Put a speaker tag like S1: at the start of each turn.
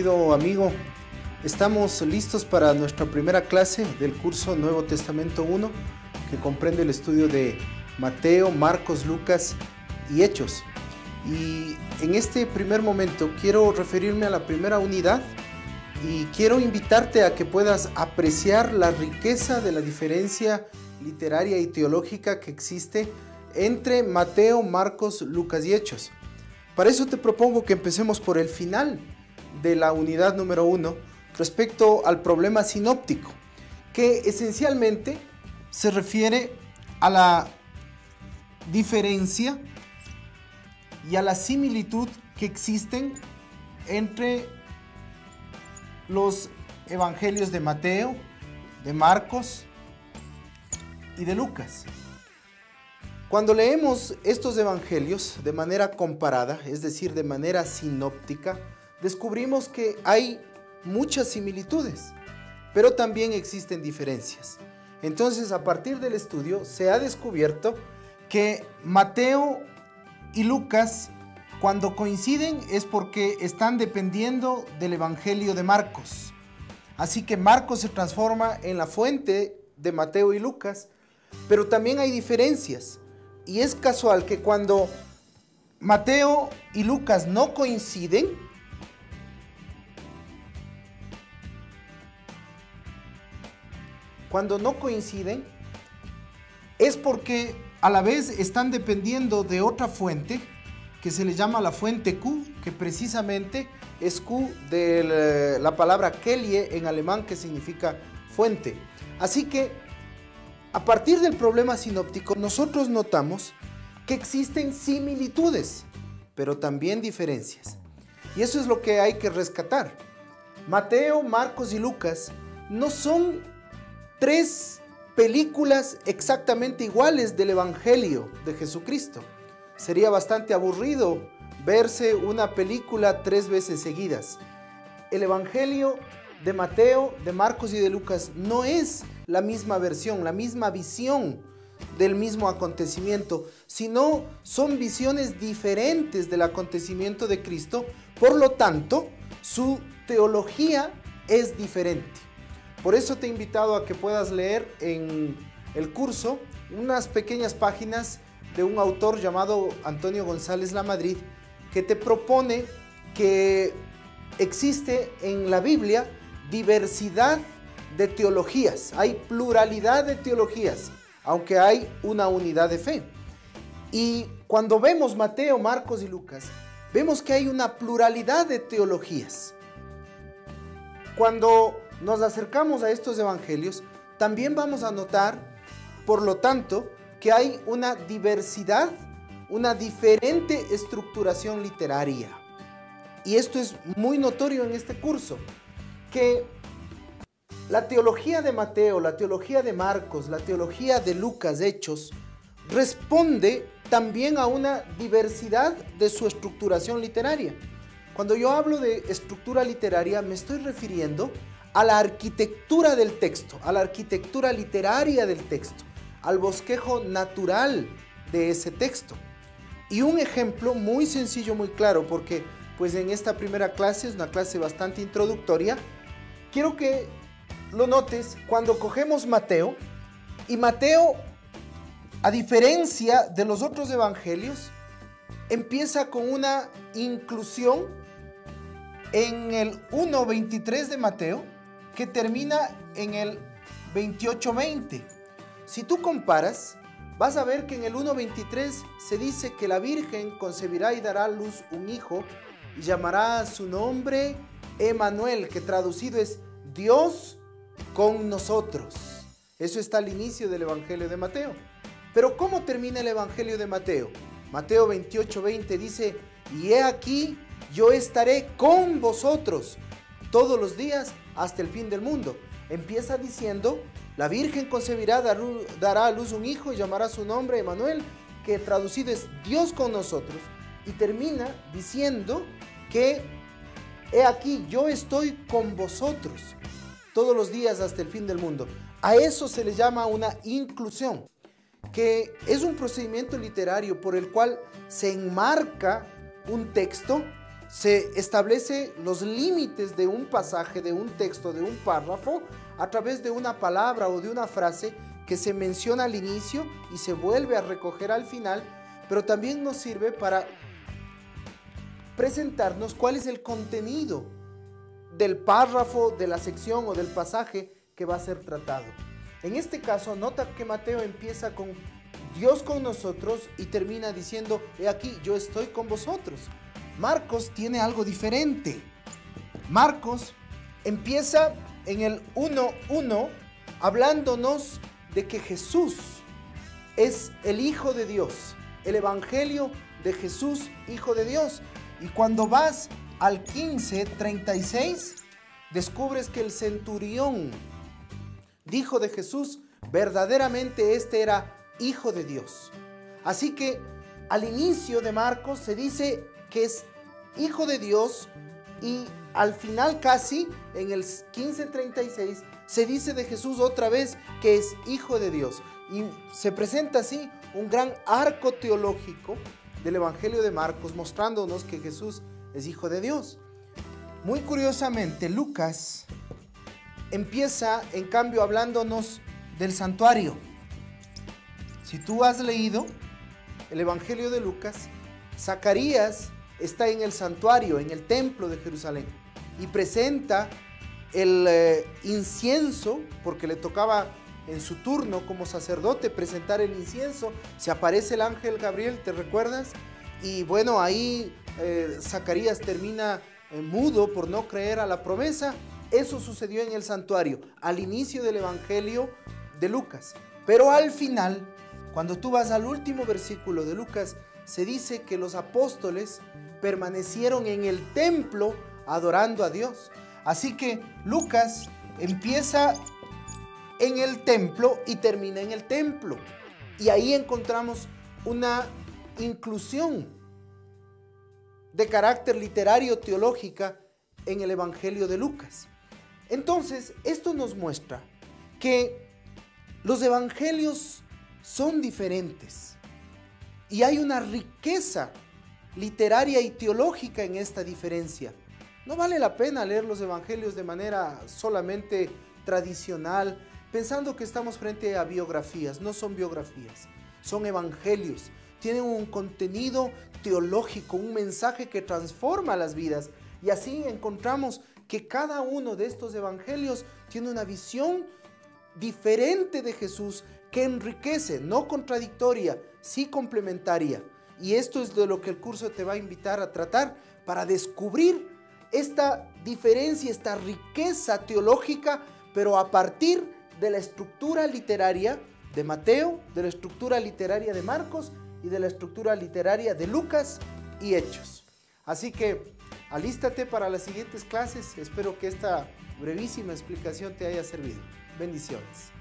S1: querido amigo. Estamos listos para nuestra primera clase del curso Nuevo Testamento 1, que comprende el estudio de Mateo, Marcos, Lucas y Hechos. Y en este primer momento quiero referirme a la primera unidad y quiero invitarte a que puedas apreciar la riqueza de la diferencia literaria y teológica que existe entre Mateo, Marcos, Lucas y Hechos. Para eso te propongo que empecemos por el final de la unidad número 1 respecto al problema sinóptico, que esencialmente se refiere a la diferencia y a la similitud que existen entre los evangelios de Mateo, de Marcos y de Lucas. Cuando leemos estos evangelios de manera comparada, es decir, de manera sinóptica, descubrimos que hay muchas similitudes, pero también existen diferencias. Entonces, a partir del estudio, se ha descubierto que Mateo y Lucas, cuando coinciden, es porque están dependiendo del evangelio de Marcos. Así que Marcos se transforma en la fuente de Mateo y Lucas, pero también hay diferencias. Y es casual que cuando Mateo y Lucas no coinciden, es porque a la vez están dependiendo de otra fuente que se le llama la fuente Q, que precisamente es Q de la palabra Quelle en alemán, que significa fuente. Así que a partir del problema sinóptico, nosotros notamos que existen similitudes, pero también diferencias. Y eso es lo que hay que rescatar. Mateo, Marcos y Lucas no son tres películas exactamente iguales del Evangelio de Jesucristo. Sería bastante aburrido verse una película 3 veces seguidas. El Evangelio de Mateo, de Marcos y de Lucas no es la misma versión, la misma visión del mismo acontecimiento, sino son visiones diferentes del acontecimiento de Cristo. Por lo tanto, su teología es diferente. Por eso te he invitado a que puedas leer en el curso unas pequeñas páginas de un autor llamado Antonio González Lamadrid, que te propone que existe en la Biblia diversidad de teologías, hay pluralidad de teologías, aunque hay una unidad de fe. Y cuando vemos Mateo, Marcos y Lucas, vemos que hay una pluralidad de teologías. Cuando nos acercamos a estos evangelios, también vamos a notar, por lo tanto, que hay una diversidad, una diferente estructuración literaria. Y esto es muy notorio en este curso, que la teología de Mateo, la teología de Marcos, la teología de Lucas, Hechos, responde también a una diversidad de su estructuración literaria. Cuando yo hablo de estructura literaria, me estoy refiriendo a la arquitectura del texto, a la arquitectura literaria del texto, al bosquejo natural de ese texto. Y un ejemplo muy sencillo, muy claro, porque pues en esta primera clase es una clase bastante introductoria. Quiero que lo notes cuando cogemos Mateo, y Mateo, a diferencia de los otros evangelios, empieza con una inclusión en el 1:23 de Mateo, que termina en el 28:20. Si tú comparas, vas a ver que en el 1:23 se dice que la Virgen concebirá y dará a luz un hijo y llamará a su nombre Emmanuel, que traducido es Dios con nosotros. Eso está al inicio del Evangelio de Mateo. Pero ¿cómo termina el Evangelio de Mateo? Mateo 28:20 dice: y he aquí, yo estaré con vosotros todos los días hasta el fin del mundo. Empieza diciendo: la Virgen concebirá, dará a luz un hijo y llamará su nombre Emmanuel, que traducido es Dios con nosotros. Y termina diciendo que he aquí, yo estoy con vosotros todos los días hasta el fin del mundo. A eso se le llama una inclusión, que es un procedimiento literario por el cual se enmarca un texto se establece los límites de un pasaje, de un texto, de un párrafo, a través de una palabra o de una frase que se menciona al inicio y se vuelve a recoger al final, pero también nos sirve para presentarnos cuál es el contenido del párrafo, de la sección o del pasaje que va a ser tratado. En este caso, nota que Mateo empieza con Dios con nosotros y termina diciendo, he aquí, yo estoy con vosotros. Marcos tiene algo diferente. Marcos empieza en el 1:1 hablándonos de que Jesús es el Hijo de Dios, el Evangelio de Jesús, Hijo de Dios. Y cuando vas al 15:36, descubres que el centurión dijo de Jesús, verdaderamente este era Hijo de Dios. Así que al inicio de Marcos se dice que es Hijo de Dios y al final casi en el 15:36 se dice de Jesús otra vez que es Hijo de Dios. Y se presenta así un gran arco teológico del Evangelio de Marcos mostrándonos que Jesús es Hijo de Dios. Muy curiosamente, Lucas empieza en cambio hablándonos del santuario. Si tú has leído el Evangelio de Lucas, Zacarías está en el santuario, en el templo de Jerusalén, y presenta el incienso, porque le tocaba en su turno como sacerdote presentar el incienso. Se aparece el ángel Gabriel, ¿te recuerdas? Y bueno, ahí Zacarías termina mudo por no creer a la promesa. Eso sucedió en el santuario, al inicio del Evangelio de Lucas. Pero al final, cuando tú vas al último versículo de Lucas, se dice que los apóstoles permanecieron en el templo adorando a Dios. Así que Lucas empieza en el templo y termina en el templo. Y ahí encontramos una inclusión de carácter literario teológica en el Evangelio de Lucas. Entonces, esto nos muestra que los evangelios son diferentes y hay una riqueza literaria y teológica en esta diferencia. No vale la pena leer los evangelios de manera solamente tradicional, pensando que estamos frente a biografías. No son biografías, son evangelios. Tienen un contenido teológico, un mensaje que transforma las vidas. Y así encontramos que cada uno de estos evangelios tiene una visión diferente de Jesús que enriquece, no contradictoria, sí complementaria. Y esto es de lo que el curso te va a invitar a tratar para descubrir esta diferencia, esta riqueza teológica, pero a partir de la estructura literaria de Mateo, de la estructura literaria de Marcos y de la estructura literaria de Lucas y Hechos. Así que alístate para las siguientes clases. Espero que esta brevísima explicación te haya servido. Bendiciones.